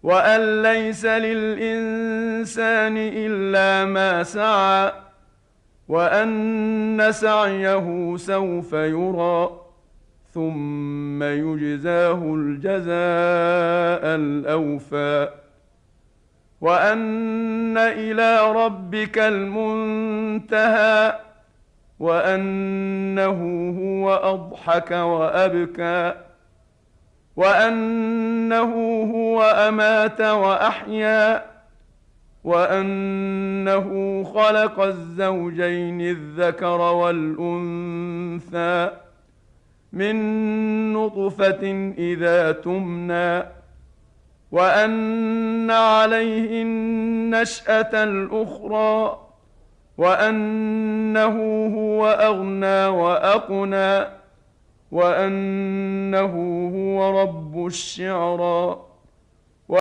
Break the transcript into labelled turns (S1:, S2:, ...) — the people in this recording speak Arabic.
S1: وأن ليس للإنسان إلا ما سعى وأن سعيه سوف يرى ثم يجزاه الجزاء الأوفى وأن إلى ربك المنتهى وأنه هو أضحك وأبكى وأنه هو أمات وأحيا وأنه خلق الزوجين الذكر والأنثى من نطفة إذا تمنى وأن عليه النشأة الأخرى وأنه هو أغنى وأقنى وأنه هو رب الشعرى